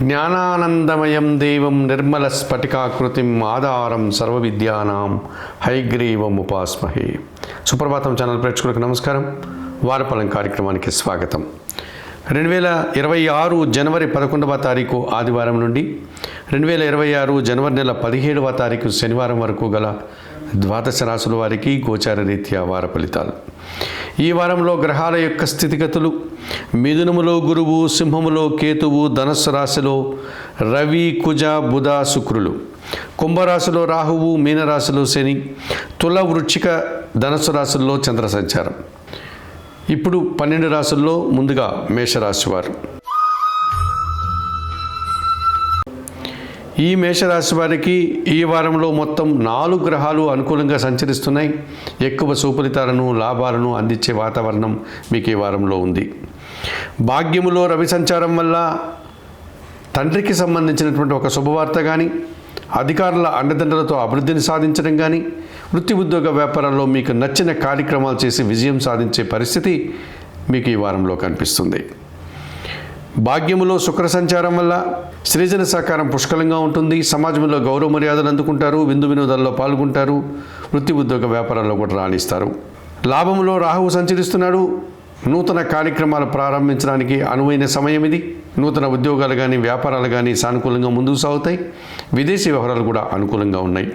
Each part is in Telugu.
జ్ఞానానందమయం దేవం నిర్మల స్ఫటికాకృతిం ఆధారం సర్వవిద్యానాం హయగ్రీవముపాస్మహే. సుప్రభాతం ఛానల్ ప్రేక్షకులకు నమస్కారం. వారఫలం కార్యక్రమానికి స్వాగతం. 2026 జనవరి 11వ తారీఖు ఆదివారం నుండి 2026 జనవరి నెల 17వ తారీఖు శనివారం వరకు గల ద్వాదశ రాశుల వారికి గోచార రీత్యా వార ఫలితాలు. ఈ వారంలో గ్రహాల యొక్క స్థితిగతులు: మిథునములో గురువు, సింహములో కేతువు, ధనస్సు రాశిలో రవి, కుజ, బుధ, శుక్రులు, కుంభరాశిలో రాహువు, మీనరాశిలో శని, తుల, వృశ్చిక, ధనస్సు రాశుల్లో చంద్ర సంచారం. ఇప్పుడు 12 రాశుల్లో ముందుగా మేషరాశి వారు. ఈ మేషరాశి వారికి ఈ వారంలో మొత్తం 4 గ్రహాలు అనుకూలంగా సంచరిస్తున్నాయి. ఎక్కువ సుఫలితాలను, లాభాలను అందించే వాతావరణం మీకు ఈ వారంలో ఉంది. భాగ్యములో రవి సంచారం వల్ల తండ్రికి సంబంధించినటువంటి ఒక శుభవార్త కానీ, అధికారుల అండదండలతో అభివృద్ధిని సాధించడం కానీ, వృత్తి ఉద్యోగ వ్యాపారాల్లో మీకు నచ్చిన కార్యక్రమాలు చేసి విజయం సాధించే పరిస్థితి మీకు ఈ వారంలో కనిపిస్తుంది. భాగ్యములో శుక్ర సంచారం వల్ల సృజన సహకారం పుష్కలంగా ఉంటుంది. సమాజంలో గౌరవ మర్యాదలు అందుకుంటారు. విందు వినోదాల్లో పాల్గొంటారు. వృత్తి ఉద్యోగ వ్యాపారాల్లో కూడా రాణిస్తారు. లాభములో రాహువు సంచరిస్తున్నాడు. నూతన కార్యక్రమాలు ప్రారంభించడానికి అనువైన సమయం ఇది. నూతన ఉద్యోగాలు కానీ, వ్యాపారాలు కానీ సానుకూలంగా ముందుకు సాగుతాయి. విదేశీ వ్యవహారాలు కూడా అనుకూలంగా ఉన్నాయి.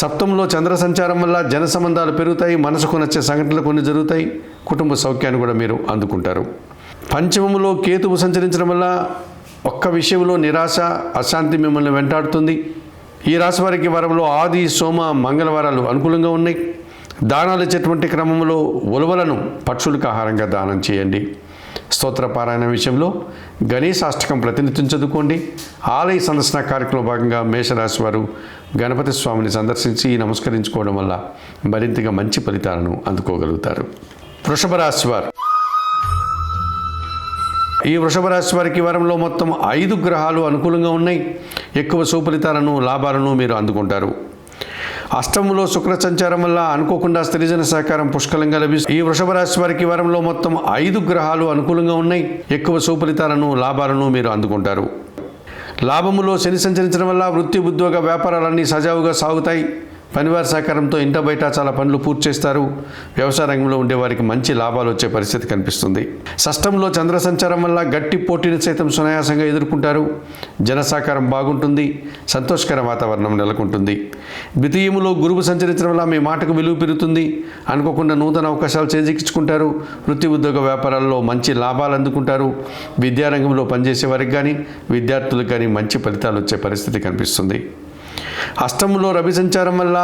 సప్తమంలో చంద్ర సంచారం వల్ల జన సంబంధాలు పెరుగుతాయి. మనసుకు నచ్చే సంఘటనలు కొన్ని జరుగుతాయి. కుటుంబ సౌఖ్యాన్ని కూడా మీరు అందుకుంటారు. పంచమములో కేతువు సంచరించడం వల్ల ఒక్క విషయంలో నిరాశ, అశాంతి మిమ్మల్ని వెంటాడుతుంది. ఈ రాశి వారికి వారంలో ఆది, సోమ, మంగళవారాలు అనుకూలంగా ఉన్నాయి. దానాలు ఇచ్చేటువంటి క్రమంలో ఉలవలను పక్షులకు ఆహారంగా దానం చేయండి. స్తోత్ర పారాయణ విషయంలో గణేశాష్టకం ప్రతినిత్యం చదువుకోండి. ఆలయ సందర్శన కార్యక్రమంలో భాగంగా మేషరాశి వారు గణపతి స్వామిని సందర్శించి నమస్కరించుకోవడం వల్ల మరింతగా మంచి ఫలితాలను అందుకోగలుగుతారు. వృషభ రాశి వారు. ఈ వృషభ రాశి వారికి వారంలో మొత్తం 5 గ్రహాలు అనుకూలంగా ఉన్నాయి. ఎక్కువ సుఫలితాలను, లాభాలను మీరు అందుకుంటారు. అష్టమంలో శుక్ర సంచారం వల్ల అనుకోకుండా స్త్రీజన సహకారం పుష్కలంగా లభిస్తుంది. ఈ వృషభ రాశి వారికి వారంలో మొత్తం 5 గ్రహాలు అనుకూలంగా ఉన్నాయి. ఎక్కువ సుఫలితాలను, లాభాలను మీరు అందుకుంటారు. లాభములో శని సంచరించడం వల్ల వృత్తి ఉద్యోగ వ్యాపారాలన్నీ సజావుగా సాగుతాయి. పనివారి సహకారంతో ఇంట బయట చాలా పనులు పూర్తి చేస్తారు. వ్యవసాయ రంగంలో ఉండేవారికి మంచి లాభాలు వచ్చే పరిస్థితి కనిపిస్తుంది. షష్టంలో చంద్ర సంచారం వల్ల గట్టి పోటీని సైతం సునాయాసంగా ఎదుర్కొంటారు. జన సహకారం బాగుంటుంది. సంతోషకర వాతావరణం నెలకొంటుంది. ద్వితీయములో గురువు సంచరించడం వల్ల మీ మాటకు విలువ పెరుగుతుంది. అనుకోకుండా నూతన అవకాశాలు చేజిక్కించుకుంటారు. వృత్తి ఉద్యోగ వ్యాపారాల్లో మంచి లాభాలు అందుకుంటారు. విద్యారంగంలో పనిచేసే వారికి కానీ, విద్యార్థులకు కానీ మంచి ఫలితాలు వచ్చే పరిస్థితి కనిపిస్తుంది. అష్టమంలో రవి సంచారం వల్ల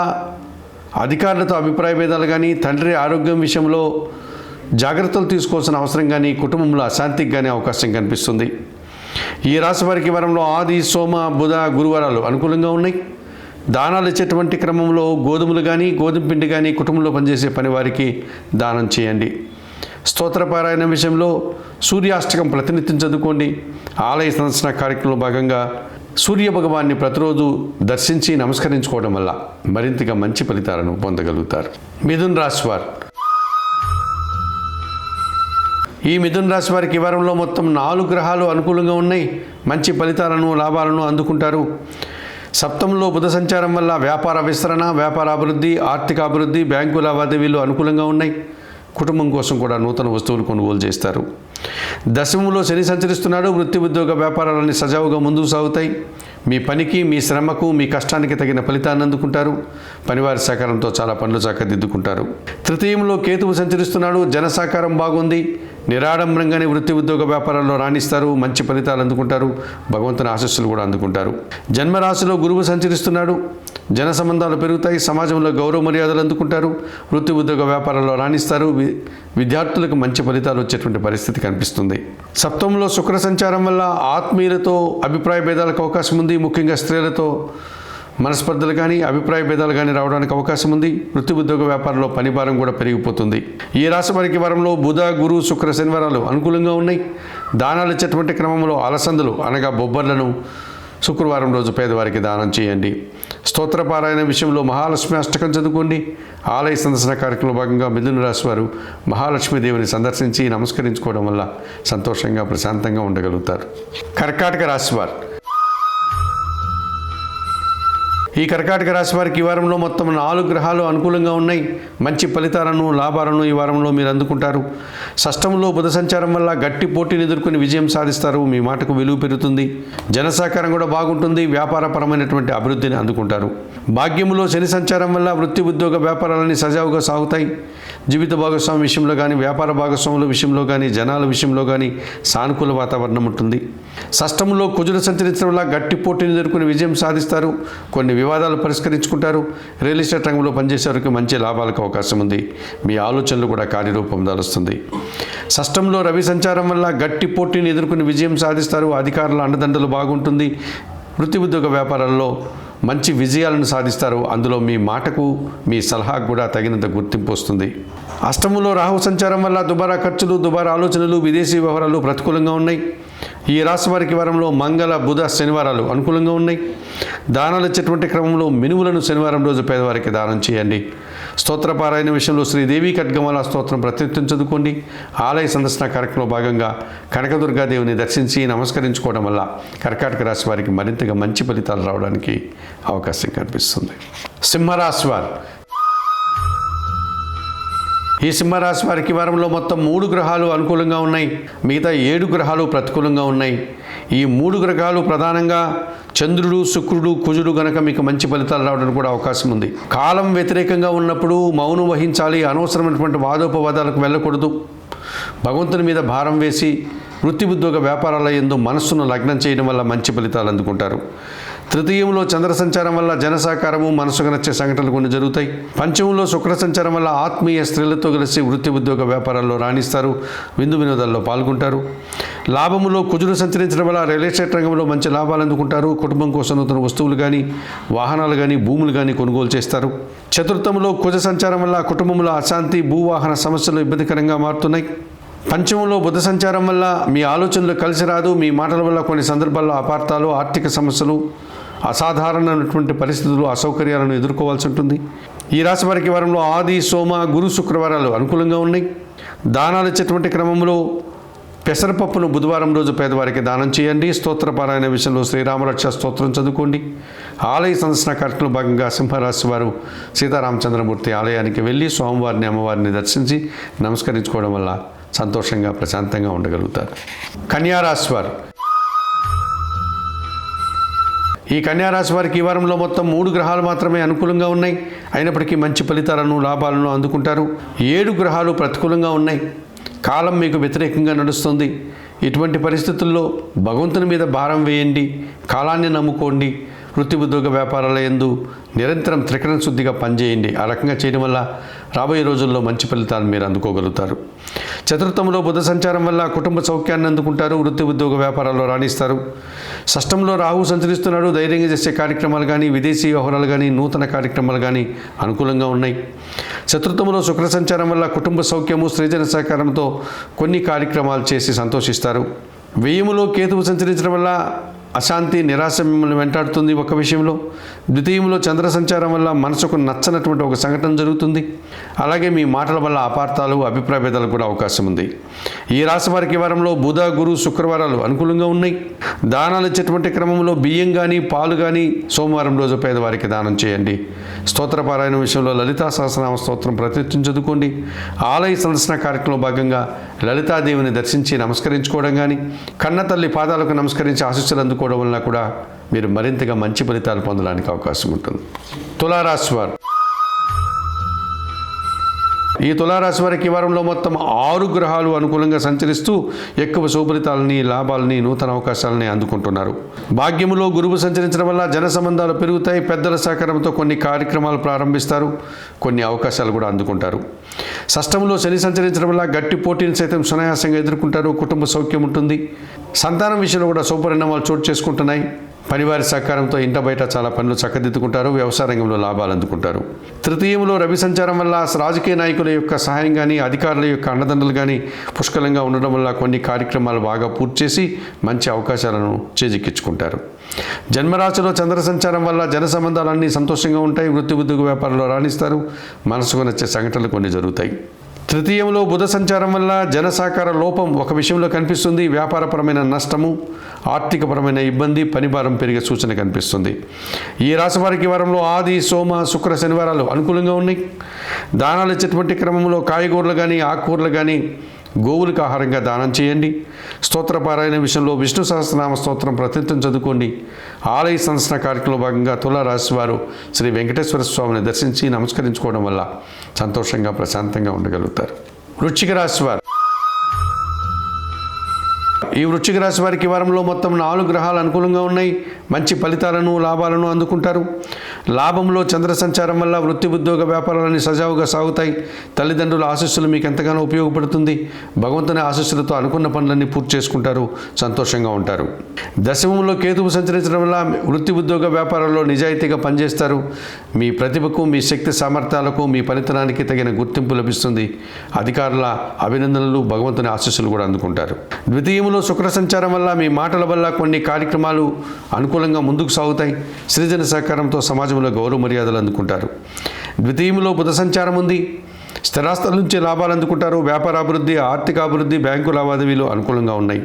అధికారులతో అభిప్రాయ భేదాలు కానీ, తండ్రి ఆరోగ్యం విషయంలో జాగ్రత్తలు తీసుకోవాల్సిన అవసరం కానీ, కుటుంబంలో అశాంతికి కానీ అవకాశం కనిపిస్తుంది. ఈ రాశి వారికి వారంలో ఆది, సోమ, బుధ, గురువారాలు అనుకూలంగా ఉన్నాయి. దానాలు ఇచ్చేటువంటి క్రమంలో గోధుమలు కానీ, గోధుమ పిండి కానీ కుటుంబంలో పనిచేసే పని వారికి దానం చేయండి. స్తోత్రపారాయణ విషయంలో సూర్యాష్టకం ప్రతినిత్యం చదువుకోండి. ఆలయ సందర్శన కార్యక్రమంలో భాగంగా సూర్య భగవాన్ని ప్రతిరోజు దర్శించి నమస్కరించుకోవడం వల్ల మరింతగా మంచి ఫలితాలను పొందగలుగుతారు. మిథున రాశి వారు. ఈ మిథున రాశి వారికి ఈ వారంలో మొత్తం 4 గ్రహాలు అనుకూలంగా ఉన్నాయి. మంచి ఫలితాలను, లాభాలను అందుకుంటారు. సప్తమంలో బుధ సంచారం వల్ల వ్యాపార విస్తరణ, వ్యాపార అభివృద్ధి, ఆర్థిక అభివృద్ధి, బ్యాంకు లావాదేవీలు అనుకూలంగా ఉన్నాయి. కుటుంబం కోసం కూడా నూతన వస్తువులు కొనుగోలు చేస్తారు. దశమంలో శని సంచరిస్తున్నాడు. వృత్తి ఉద్యోగ వ్యాపారాలన్నీ సజావుగా ముందుకు సాగుతాయి. మీ పనికి, మీ శ్రమకు, మీ కష్టానికి తగిన ఫలితాన్ని అందుకుంటారు. పనివారి సహకారంతో చాలా పనులు చక్కదిద్దుకుంటారు. తృతీయంలో కేతువు సంచరిస్తున్నాడు. జన సహకారం బాగుంది. నిరాడంబరంగానే వృత్తి ఉద్యోగ వ్యాపారాల్లో రాణిస్తారు. మంచి ఫలితాలు అందుకుంటారు. భగవంతుని ఆశీస్సులు కూడా అందుకుంటారు. జన్మరాశిలో గురువు సంచరిస్తున్నాడు. జన సంబంధాలు పెరుగుతాయి. సమాజంలో గౌరవ మర్యాదలు అందుకుంటారు. వృత్తి ఉద్యోగ వ్యాపారాల్లో రాణిస్తారు. విద్యార్థులకు మంచి ఫలితాలు వచ్చేటువంటి పరిస్థితి కనిపిస్తుంది. సప్తమంలో శుక్ర సంచారం వల్ల ఆత్మీయులతో అభిప్రాయ భేదాలకు అవకాశం ఉంది. ముఖ్యంగా స్త్రీలతో మనస్పర్ధలు కానీ, అభిప్రాయ భేదాలు కానీ రావడానికి అవకాశం ఉంది. వృత్తి ఉద్యోగ వ్యాపారంలో పనిభారం కూడా పెరిగిపోతుంది. ఈ రాశి వారికి వారంలో బుధ, గురు, శుక్ర, శనివారాలు అనుకూలంగా ఉన్నాయి. దానాలు ఇచ్చేటువంటి క్రమంలో అలసందులు అనగా బొబ్బర్లను శుక్రవారం రోజు పేదవారికి దానం చేయండి. స్తోత్రపారాయణ విషయంలో మహాలక్ష్మి అష్టకం చదువుకోండి. ఆలయ సందర్శన కార్యక్రమంలో భాగంగా మిథున రాశి వారు మహాలక్ష్మీదేవిని సందర్శించి నమస్కరించుకోవడం వల్ల సంతోషంగా, ప్రశాంతంగా ఉండగలుగుతారు. కర్కాటక రాశి వారు ఈ కర్కాటక రాశి వారికి ఈ వారంలో మొత్తం 4 గ్రహాలు అనుకూలంగా ఉన్నాయి. మంచి ఫలితాలను లాభాలను ఈ వారంలో మీరు అందుకుంటారు. షష్టంలో బుధ సంచారం వల్ల గట్టి పోటీని ఎదుర్కొని విజయం సాధిస్తారు. మీ మాటకు విలువ పెరుగుతుంది. జన సహకారం కూడా బాగుంటుంది. వ్యాపారపరమైనటువంటి అభివృద్ధిని అందుకుంటారు. భాగ్యములో శని సంచారం వల్ల వృత్తి ఉద్యోగ వ్యాపారాలన్నీ సజావుగా సాగుతాయి. జీవిత భాగస్వామి విషయంలో కానీ వ్యాపార భాగస్వాముల విషయంలో కానీ జనాల విషయంలో కానీ సానుకూల వాతావరణం ఉంటుంది. షష్టంలో కుజుడు సంచరించడం వల్ల గట్టి పోటీని ఎదుర్కొని విజయం సాధిస్తారు. కొన్ని వివాదాలు పరిష్కరించుకుంటారు. రియల్ ఎస్టేట్ రంగంలో పనిచేసే వారికి మంచి లాభాలకు అవకాశం ఉంది. మీ ఆలోచనలు కూడా కార్యరూపం దాలుస్తుంది. షష్టంలో రవి సంచారం వల్ల గట్టి పోటీని ఎదుర్కొని విజయం సాధిస్తారు. అధికారుల అండదండలు బాగుంటుంది. వృత్తి ఉద్యోగ వ్యాపారాల్లో మంచి విజయాలను సాధిస్తారు. అందులో మీ మాటకు మీ సలహాకు కూడా తగినంత గుర్తింపు వస్తుంది. అష్టమంలో రాహు సంచారం వల్ల దుబారా ఖర్చులు దుబారా ఆలోచనలు విదేశీ వ్యవహారాలు ప్రతికూలంగా ఉన్నాయి. ఈ రాశి వారికి వారంలో మంగళ బుధ శనివారాలు అనుకూలంగా ఉన్నాయి. దానాలు ఇచ్చేటువంటి క్రమంలో మినుములను శనివారం రోజు పేదవారికి దానం చేయండి. స్తోత్రపారాయణ విషయంలో శ్రీదేవి ఖడ్గమాల స్తోత్రం ప్రతినిత్యం చదువుకోండి. ఆలయ సందర్శన కార్యక్రమంలో భాగంగా కనకదుర్గాదేవిని దర్శించి నమస్కరించుకోవడం వల్ల కర్కాటక రాశి వారికి మరింతగా మంచి ఫలితాలు రావడానికి అవకాశం కనిపిస్తుంది. సింహరాశి వారు ఈ సింహరాశి వారికి వారంలో మొత్తం 3 గ్రహాలు అనుకూలంగా ఉన్నాయి. మిగతా 7 గ్రహాలు ప్రతికూలంగా ఉన్నాయి. ఈ 3 గ్రహాలు ప్రధానంగా చంద్రుడు శుక్రుడు కుజుడు గనక మీకు మంచి ఫలితాలు రావడానికి కూడా అవకాశం ఉంది. కాలం వ్యతిరేకంగా ఉన్నప్పుడు మౌనం వహించాలి. అనవసరమైనటువంటి వాదోపవాదాలకు వెళ్ళకూడదు. భగవంతుని మీద భారం వేసి వృత్తి ఉద్యోగ వ్యాపారాల యందు మనస్సును లగ్నం చేయడం వల్ల మంచి ఫలితాలు అందుకుంటారు. తృతీయంలో చంద్ర సంచారం వల్ల జన సహకారము మనసుకు నచ్చే సంఘటనలు కొన్ని జరుగుతాయి. పంచమంలో శుక్ర సంచారం వల్ల ఆత్మీయ స్త్రీలతో కలిసి వృత్తి ఉద్యోగ వ్యాపారాల్లో రాణిస్తారు. విందు వినోదాల్లో పాల్గొంటారు. లాభములో కుజుడు సంచరించడం వల్ల రియల్ ఎస్టేట్ రంగంలో మంచి లాభాలు అందుకుంటారు. కుటుంబం కోసం నూతన వస్తువులు కానీ వాహనాలు కానీ భూములు కానీ కొనుగోలు చేస్తారు. చతుర్థంలో కుజ సంచారం వల్ల కుటుంబంలో అశాంతి భూవాహన సమస్యలు ఇబ్బందికరంగా మారుతున్నాయి. పంచమంలో బుధ సంచారం వల్ల మీ ఆలోచనలు కలిసి రాదు. మీ మాటల వల్ల కొన్ని సందర్భాల్లో అపార్థాలు ఆర్థిక సమస్యలు అసాధారణమైనటువంటి పరిస్థితులు అసౌకర్యాలను ఎదుర్కోవాల్సి ఉంటుంది. ఈ రాశి వారికి వారంలో ఆది సోమ గురు శుక్రవారాలు అనుకూలంగా ఉన్నాయి. దానాలు ఇచ్చేటువంటి క్రమంలో పెసరపప్పును బుధవారం రోజు పేదవారికి దానం చేయండి. స్తోత్రపారాయణ విషయంలో శ్రీరామరక్ష స్తోత్రం చదువుకోండి. ఆలయ సందర్శన కార్యక్రమంలో భాగంగా సింహరాశి వారు సీతారామచంద్రమూర్తి ఆలయానికి వెళ్ళి స్వామివారిని అమ్మవారిని దర్శించి నమస్కరించుకోవడం వల్ల సంతోషంగా ప్రశాంతంగా ఉండగలుగుతారు. కన్యారాశి వారు ఈ కన్యారాశి వారికి ఈ వారంలో మొత్తం 3 గ్రహాలు మాత్రమే అనుకూలంగా ఉన్నాయి. అయినప్పటికీ మంచి ఫలితాలను లాభాలను అందుకుంటారు. 7 గ్రహాలు ప్రతికూలంగా ఉన్నాయి. కాలం మీకు వ్యతిరేకంగా నడుస్తుంది. ఇటువంటి పరిస్థితుల్లో భగవంతుని మీద భారం వేయండి. కాలాన్ని నమ్ముకోండి. వృత్తి ఉద్యోగ వ్యాపారాల యందు నిరంతరం త్రికరణ శుద్ధిగా పనిచేయండి. ఆ రకంగా చేయడం వల్ల రాబోయే రోజుల్లో మంచి ఫలితాలు మీరు అందుకోగలుగుతారు. చతుర్థంలో బుధ సంచారం వల్ల కుటుంబ సౌఖ్యాన్ని అందుకుంటారు. వృత్తి ఉద్యోగ వ్యాపారాల్లో రాణిస్తారు. షష్టంలో రాహు సంచరిస్తున్నాడు. ధైర్యంగా చేసే కార్యక్రమాలు కానీ విదేశీ వ్యవహారాలు కానీ నూతన కార్యక్రమాలు కానీ అనుకూలంగా ఉన్నాయి. చతుర్థంలో శుక్ర సంచారం వల్ల కుటుంబ సౌఖ్యము స్త్రీజన సహకారంతో కొన్ని కార్యక్రమాలు చేసి సంతోషిస్తారు. వ్యయములో కేతువు సంచరించడం వల్ల అశాంతి నిరాశ మిమ్మల్ని వెంటాడుతుంది ఒక విషయంలో. ద్వితీయంలో చంద్ర సంచారం వల్ల మనసుకు నచ్చనటువంటి ఒక సంఘటన జరుగుతుంది. అలాగే మీ మాటల వల్ల అపార్థాలు అభిప్రాయ భేదాలకు కూడా అవకాశం ఉంది. ఈ రాశి వారికి వారంలో బుధ గురు శుక్రవారాలు అనుకూలంగా ఉన్నాయి. దానాలు ఇచ్చేటువంటి క్రమంలో బియ్యం కానీ పాలు కానీ సోమవారం రోజు పేదవారికి దానం చేయండి. స్తోత్రపారాయణ విషయంలో లలితా సహస్రనామ స్తోత్రం ప్రతినిత్యం చదువుకోండి. ఆలయ సందర్శన కార్యక్రమంలో భాగంగా లలితాదేవిని దర్శించి నమస్కరించుకోవడం కానీ కన్న తల్లి పాదాలకు నమస్కరించి ఆశీస్సులు అందుకోవడం వల్ల కూడా మీరు మరింతగా మంచి ఫలితాలు పొందడానికి అవకాశం ఉంటుంది. తులారాశి వారు ఈ తులారాశి వారికి ఈ వారంలో మొత్తం 6 గ్రహాలు అనుకూలంగా సంచరిస్తూ ఎక్కువ శుభఫలితాలని లాభాలని నూతన అవకాశాలని అందుకుంటున్నారు. భాగ్యములో గురువు సంచరించడం వల్ల జన సంబంధాలు పెరుగుతాయి. పెద్దల సహకారంతో కొన్ని కార్యక్రమాలు ప్రారంభిస్తారు. కొన్ని అవకాశాలు కూడా అందుకుంటారు. షష్టంలో శని సంచరించడం వల్ల గట్టి పోటీని సైతం సునాయాసంగా ఎదుర్కొంటారు. కుటుంబ సౌఖ్యం ఉంటుంది. సంతానం విషయంలో కూడా శుభపరిణామాలు చోటు చేసుకుంటున్నాయి. పనివారి సహకారంతో ఇంట బయట చాలా పనులు చక్కదిద్దుకుంటారు. వ్యవసాయ రంగంలో లాభాలు అందుకుంటారు. తృతీయంలో రవి సంచారం వల్ల రాజకీయ నాయకుల యొక్క సహాయం కానీ అధికారుల యొక్క అండదండలు కానీ పుష్కలంగా ఉండడం వల్ల కొన్ని కార్యక్రమాలు బాగా పూర్తి చేసి మంచి అవకాశాలను చేజిక్కించుకుంటారు. జన్మరాశిలో చంద్ర సంచారం వల్ల జన సంబంధాలన్నీ సంతోషంగా ఉంటాయి. వృత్తి ఉద్యోగ వ్యాపారంలో రాణిస్తారు. మనసుకు నచ్చే సంఘటనలు కొన్ని జరుగుతాయి. తృతీయంలో బుధ సంచారం వల్ల జన సహకార లోపం ఒక విషయంలో కనిపిస్తుంది. వ్యాపారపరమైన నష్టము, ఆర్థికపరమైన ఇబ్బంది, పనిభారం పెరిగే సూచన కనిపిస్తుంది. ఈ రాశి వారికి వారంలో ఆది, సోమ, శుక్ర, శనివారాలు అనుకూలంగా ఉన్నాయి. దానాలు ఇచ్చేటువంటి క్రమంలో కాయగూరలు కానీ ఆకుకూరలు కానీ గోవులకు ఆహారంగా దానం చేయండి. స్తోత్రపారాయణ విషయంలో విష్ణు సహస్రనామ స్తోత్రం ప్రతినిత్యం చదువుకోండి. ఆలయ సందర్శన కార్యక్రమంలో భాగంగా తులారాశి వారు శ్రీ వెంకటేశ్వర స్వామిని దర్శించి నమస్కరించుకోవడం వల్ల సంతోషంగా ప్రశాంతంగా ఉండగలుగుతారు. వృశ్చిక రాశి వారు ఈ వృశ్చిక రాశి వారికి వారంలో మొత్తం 4 గ్రహాలు అనుకూలంగా ఉన్నాయి. మంచి ఫలితాలను, లాభాలను అందుకుంటారు. లాభంలో చంద్ర సంచారం వల్ల వృత్తి, ఉద్యోగ, వ్యాపారాలన్నీ సజావుగా సాగుతాయి. తల్లిదండ్రుల ఆశీస్సులు మీకు ఎంతగానో ఉపయోగపడుతుంది. భగవంతుని ఆశీస్సులతో అనుకున్న పనులన్నీ పూర్తి చేసుకుంటారు. సంతోషంగా ఉంటారు. దశమంలో కేతువు సంచరించడం వల్ల వృత్తి, ఉద్యోగ, వ్యాపారాల్లో నిజాయితీగా పనిచేస్తారు. మీ ప్రతిభకు, మీ శక్తి సామర్థ్యాలకు, మీ పనితనానికి తగిన గుర్తింపు లభిస్తుంది. అధికారుల అభినందనలు, భగవంతుని ఆశీస్సులు కూడా అందుకుంటారు. ద్వితీయంలో శుక్ర సంచారం వల్ల మీ మాటల వల్ల కొన్ని కార్యక్రమాలు అనుకూలంగా ముందుకు సాగుతాయి. సృజన సహకారంతో సమాజంలో గౌరవ మర్యాదలు అందుకుంటారు. ద్వితీయంలో బుధ సంచారం ఉంది. స్థిరాస్తుల నుంచి లాభాలు అందుకుంటారు. వ్యాపారాభివృద్ధి, ఆర్థిక అభివృద్ధి, బ్యాంకు లావాదేవీలు అనుకూలంగా ఉన్నాయి.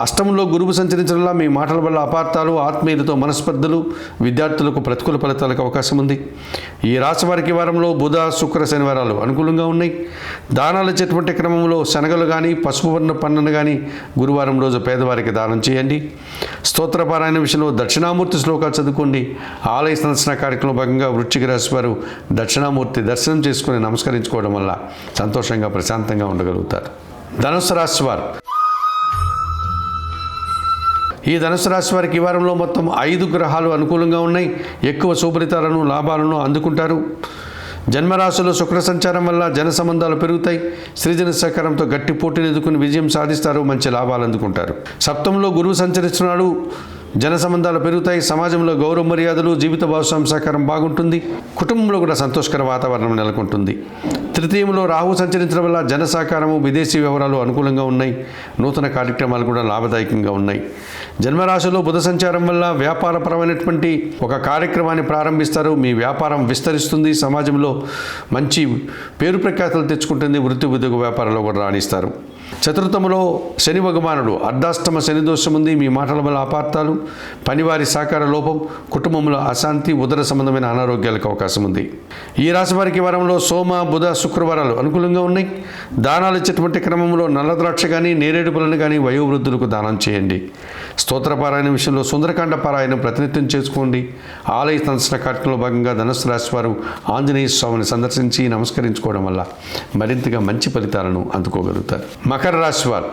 అష్టమంలో గురువు సంచరించడం వల్ల మీ మాటల వల్ల అపార్థాలు, ఆత్మీయులతో మనస్పర్ధలు, విద్యార్థులకు ప్రతికూల ఫలితాలకు అవకాశం ఉంది. ఈ రాశి వారికి వారంలో బుధ, శుక్ర, శనివారాలు అనుకూలంగా ఉన్నాయి. దానాలు ఇచ్చేటువంటి క్రమంలో శనగలు కానీ, పసుపు వర్ణ పన్నును కానీ గురువారం రోజు పేదవారికి దానం చేయండి. స్తోత్రపారాయణ విషయంలో దక్షిణామూర్తి శ్లోకాలు చదువుకోండి. ఆలయ సందర్శన కార్యక్రమంలో భాగంగా వృశ్చిక రాశి వారు దక్షిణామూర్తి దర్శనం చేసుకుని నమస్కరించుకోవడం వల్ల సంతోషంగా ప్రశాంతంగా ఉండగలుగుతారు. ధనుస్సు రాశి వారు ఈ ధనుసు రాశి వారికి ఈ వారంలో మొత్తం 5 గ్రహాలు అనుకూలంగా ఉన్నాయి. ఎక్కువ శుభలితాలను, లాభాలను అందుకుంటారు. జన్మరాశిలో శుక్ర సంచారం వల్ల జన సంబంధాలు పెరుగుతాయి. సృజన సహకారంతో గట్టి పోటీని ఎదుర్కొని విజయం సాధిస్తారు. మంచి లాభాలు అందుకుంటారు. సప్తంలో గురువు సంచరిస్తున్నాడు. జన సంబంధాలు పెరుగుతాయి. సమాజంలో గౌరవ మర్యాదలు, జీవిత భాగస్వామి సహకారం బాగుంటుంది. కుటుంబంలో కూడా సంతోషకర వాతావరణం నెలకొంటుంది. తృతీయంలో రాహు సంచరించడం వల్ల జన సహకారము, విదేశీ వ్యవహారాలు అనుకూలంగా ఉన్నాయి. నూతన కార్యక్రమాలు కూడా లాభదాయకంగా ఉన్నాయి. జన్మరాశిలో బుధ సంచారం వల్ల వ్యాపారపరమైనటువంటి ఒక కార్యక్రమాన్ని ప్రారంభిస్తారు. మీ వ్యాపారం విస్తరిస్తుంది. సమాజంలో మంచి పేరు ప్రఖ్యాతులు తెచ్చుకుంటుంది. వృత్తి, ఉద్యోగ, వ్యాపారంలో కూడా రాణిస్తారు. చతుర్థములో శని భగవానుడు అర్ధాష్టమ శని దోషం ఉంది. మీ మాటల వల్ల అపార్థాలు, పనివారి సహకార లోపం, కుటుంబంలో అశాంతి, ఉదర సంబంధమైన అనారోగ్యాలకు అవకాశం ఉంది. ఈ రాశి వారికి వారంలో సోమ, బుధ, శుక్రవారాలు అనుకూలంగా ఉన్నాయి. దానాలు ఇచ్చేటువంటి క్రమంలో నల్ల ద్రాక్ష కానీ, నేరేడు పళ్ళను కానీ వయోవృద్ధులకు దానం చేయండి. స్తోత్రపారాయణ విషయంలో సుందరకాండ పారాయణం ప్రతినిత్యం చేసుకోండి. ఆలయ సందర్శన కార్యక్రమంలో భాగంగా ధనుస్సు రాశి వారు ఆంజనేయ స్వామిని సందర్శించి నమస్కరించుకోవడం వల్ల మరింతగా మంచి ఫలితాలను అందుకోగలుగుతారు. మకర రాశి వారు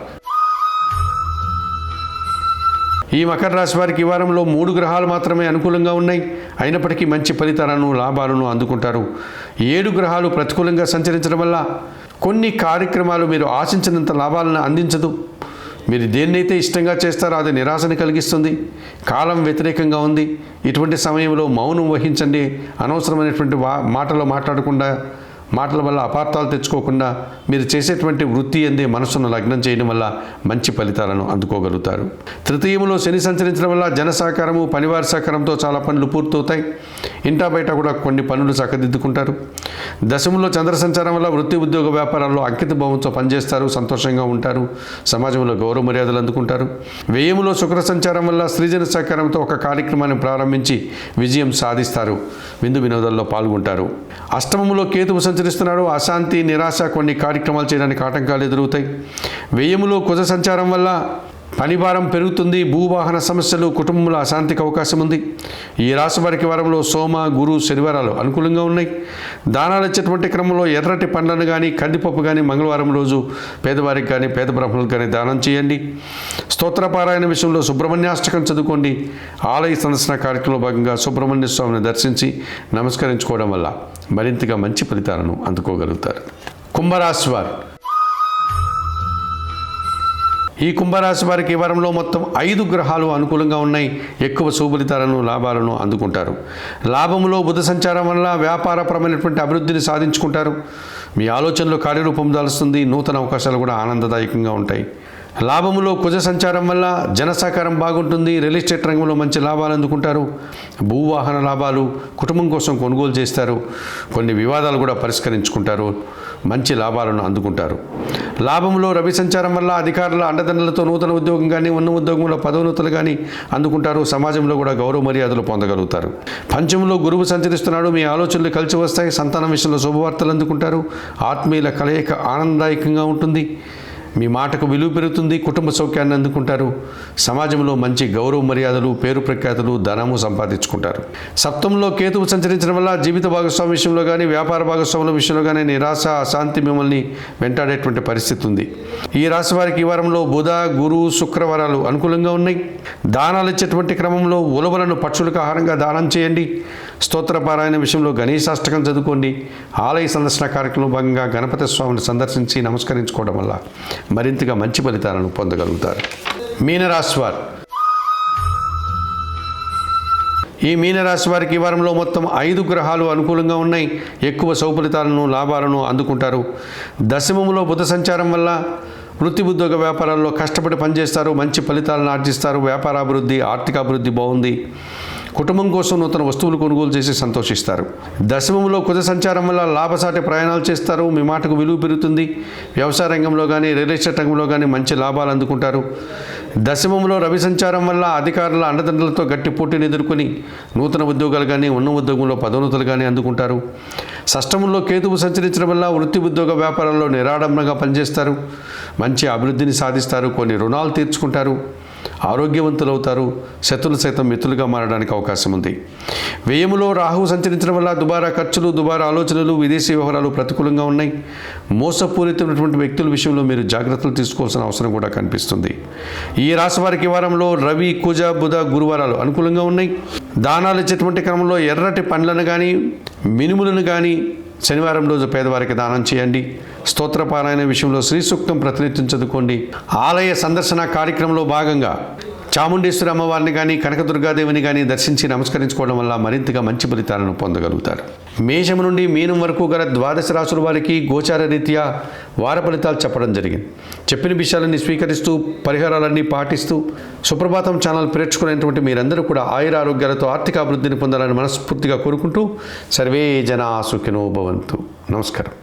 ఈ మకర రాశి వారికి ఈ వారంలో 3 గ్రహాలు మాత్రమే అనుకూలంగా ఉన్నాయి. అయినప్పటికీ మంచి ఫలితాలను, లాభాలను అందుకుంటారు. 7 గ్రహాలు ప్రతికూలంగా సంచరించడం వల్ల కొన్ని కార్యక్రమాలు మీరు ఆశించినంత లాభాలను అందించదు. మీరు దేన్నైతే ఇష్టంగా చేస్తారో అది నిరాశని కలిగిస్తుంది. కాలం వ్యతిరేకంగా ఉంది. ఇటువంటి సమయంలో మౌనం వహించండి. అనవసరమైనటువంటి మాటలు మాట్లాడకుండా, మాటల వల్ల అపార్థాలు తెచ్చుకోకుండా మీరు చేసేటువంటి వృత్తి అందే మనసును లగ్నం చేయడం వల్ల మంచి ఫలితాలను అందుకోగలుగుతారు. తృతీయంలో శని సంచరించడం వల్ల జన సహకారము, పనివారి సహకారంతో చాలా పనులు పూర్తవుతాయి. ఇంటా బయట కూడా కొన్ని పనులు చక్కదిద్దుకుంటారు. దశమంలో చంద్ర సంచారం వల్ల వృత్తి, ఉద్యోగ, వ్యాపారాల్లో అంకిత భావంతో పనిచేస్తారు. సంతోషంగా ఉంటారు. సమాజంలో గౌరవ మర్యాదలు అందుకుంటారు. వ్యయములో శుక్ర సంచారం వల్ల సృజన సహకారంతో ఒక కార్యక్రమాన్ని ప్రారంభించి విజయం సాధిస్తారు. విందు వినోదాల్లో పాల్గొంటారు. అష్టమంలో కేతువు సంచరిస్తున్నాడు. అశాంతి, నిరాశ, కొన్ని కార్యక్రమాలు చేయడానికి ఆటంకాలు ఎదురవుతాయి. వ్యయములో కుజ సంచారం వల్ల పనిభారం పెరుగుతుంది. భూవాహన సమస్యలు, కుటుంబంలో అశాంతికి అవకాశం ఉంది. ఈ రాశి వారికి వారంలో సోమ, గురు, శనివారాలు అనుకూలంగా ఉన్నాయి. దానాలు ఇచ్చేటువంటి క్రమంలో ఎర్రటి పండ్లను కానీ, కందిపప్పు కానీ మంగళవారం రోజు పేదవారికి కానీ, పేద బ్రాహ్మణులకు కానీ దానం చేయండి. స్తోత్రపారాయణ విషయంలో సుబ్రహ్మణ్యాష్టకం చదువుకోండి. ఆలయ సందర్శన కార్యక్రమంలో భాగంగా సుబ్రహ్మణ్య స్వామిని దర్శించి నమస్కరించుకోవడం వల్ల మరింతగా మంచి ఫలితాలను అందుకోగలుగుతారు. కుంభరాశి వారు ఈ కుంభరాశి వారికి ఈ వారంలో మొత్తం 5 గ్రహాలు అనుకూలంగా ఉన్నాయి. ఎక్కువ శుభలితాలను, లాభాలను అందుకుంటారు. లాభములో బుధ సంచారం వల్ల వ్యాపారపరమైనటువంటి అభివృద్ధిని సాధించుకుంటారు. మీ ఆలోచనలో కార్యరూపం దాల్స్తుంది. నూతన అవకాశాలు కూడా ఆనందదాయకంగా ఉంటాయి. లాభములో కుజ సంచారం వల్ల జన సహకారం బాగుంటుంది. రియల్ ఎస్టేట్ రంగంలో మంచి లాభాలు అందుకుంటారు. భూవాహన లాభాలు, కుటుంబం కోసం కొనుగోలు చేస్తారు. కొన్ని వివాదాలు కూడా పరిష్కరించుకుంటారు. మంచి లాభాలను అందుకుంటారు. లాభంలో రవి సంచారం వల్ల అధికారుల అండదండలతో నూతన ఉద్యోగం కానీ ఉన్న ఉద్యోగంలో పదోన్నతులు కానీ అందుకుంటారు. సమాజంలో కూడా గౌరవ మర్యాదలు పొందగలుగుతారు. పంచమంలో గురువు సంచరిస్తున్నాడు. మీ ఆలోచనలు కలిసి వస్తాయి. సంతానం విషయంలో శుభవార్తలు అందుకుంటారు. ఆత్మీయుల కలయిక ఆనందదాయకంగా ఉంటుంది. మీ మాటకు విలువ పెరుగుతుంది. కుటుంబ సౌఖ్యాన్ని అందుకుంటారు. సమాజంలో మంచి గౌరవ మర్యాదలు, పేరు ప్రఖ్యాతులు, ధనము సంపాదించుకుంటారు. సప్తమంలో కేతువు సంచరించడం వల్ల జీవిత భాగస్వామి విషయంలో కానీ వ్యాపార భాగస్వాముల విషయంలో కానీ నిరాశ, అశాంతి మిమ్మల్ని వెంటాడేటువంటి పరిస్థితి ఉంది. ఈ రాశి వారికి ఈ వారంలో బుధ, గురు, శుక్రవారాలు అనుకూలంగా ఉన్నాయి. దానాలు ఇచ్చేటువంటి క్రమంలో ఉలవలను పక్షులకు ఆహారంగా దానం చేయండి. స్తోత్ర పారాయణ విషయంలో గణేశాష్టకం చదువుకోండి. ఆలయ సందర్శన కార్యక్రమంలో భాగంగా గణపతి స్వామిని సందర్శించి నమస్కరించుకోవడం వల్ల మరింతగా మంచి ఫలితాలను పొందగలుగుతారు. మీనరాశి వారు ఈ మీనరాశి వారికి ఈ వారంలో మొత్తం 5 గ్రహాలు అనుకూలంగా ఉన్నాయి. ఎక్కువ సౌఫలితాలను, లాభాలను అందుకుంటారు. దశమములో బుధ సంచారం వల్ల వృత్తి ఉద్యోగ వ్యాపారాల్లో కష్టపడి పనిచేస్తారు. మంచి ఫలితాలను ఆర్జిస్తారు. వ్యాపారాభివృద్ధి, ఆర్థికాభివృద్ధి బాగుంది. కుటుంబం కోసం నూతన వస్తువులు కొనుగోలు చేసి సంతోషిస్తారు. దశమంలో కుజ సంచారం వల్ల లాభసాటి ప్రయాణాలు చేస్తారు. మీ మాటకు విలువ పెరుగుతుంది. వ్యవసాయ రంగంలో కానీ రియల్ ఎస్టేట్ రంగంలో కానీ మంచి లాభాలు అందుకుంటారు. దశమంలో రవి సంచారం వల్ల అధికారుల అండదండలతో గట్టి పోటీని ఎదుర్కొని నూతన ఉద్యోగాలు కానీ ఉన్న ఉద్యోగంలో పదోన్నతులు కానీ అందుకుంటారు. షష్టమంలో కేతువు సంచరించడం వల్ల వృత్తి ఉద్యోగ వ్యాపారాల్లో నిరాడంబరంగా పనిచేస్తారు. మంచి అభివృద్ధిని సాధిస్తారు. కొన్ని రుణాలు తీర్చుకుంటారు. ఆరోగ్యవంతులవుతారు. శత్రులు సైతం మిత్రులుగా మారడానికి అవకాశం ఉంది. వ్యయములో రాహువు సంచరించడం వల్ల దుబారా ఖర్చులు, దుబారా ఆలోచనలు, విదేశీ వ్యవహారాలు ప్రతికూలంగా ఉన్నాయి. మోసపూరితమైనటువంటి వ్యక్తుల విషయంలో మీరు జాగ్రత్తలు తీసుకోవాల్సిన అవసరం కూడా కనిపిస్తుంది. ఈ రాశి వారికి వారంలో రవి, కుజ, బుధ, గురువారాలు అనుకూలంగా ఉన్నాయి. దానాలు ఇచ్చేటువంటి క్రమంలో ఎర్రటి పండ్లను కానీ మినుములను కానీ శనివారం రోజు పేదవారికి దానం చేయండి. స్తోత్రపారాయణ విషయంలో శ్రీ సూక్తం ప్రతినిత్యం చదువుకోండి. ఆలయ సందర్శన కార్యక్రమంలో భాగంగా చాముండేశ్వరి అమ్మవారిని కానీ కనకదుర్గాదేవిని కానీ దర్శించి నమస్కరించుకోవడం వల్ల మరింతగా మంచి ఫలితాలను పొందగలుగుతారు. మేషం నుండి మీనం వరకు గల 12 రాశుల వారికి గోచార రీత్యా వార ఫలితాలు చెప్పడం జరిగింది. చెప్పిన విషయాలన్నీ స్వీకరిస్తూ పరిహారాలన్నీ పాటిస్తూ సుప్రభాతం ఛానల్ ప్రేక్షకులైనటువంటి మీరందరూ కూడా ఆయుర ఆరోగ్యాలతో ఆర్థిక అభివృద్ధిని పొందాలని మనస్ఫూర్తిగా కోరుకుంటూ సర్వే జనా సుఖినో భవంతు. నమస్కారం.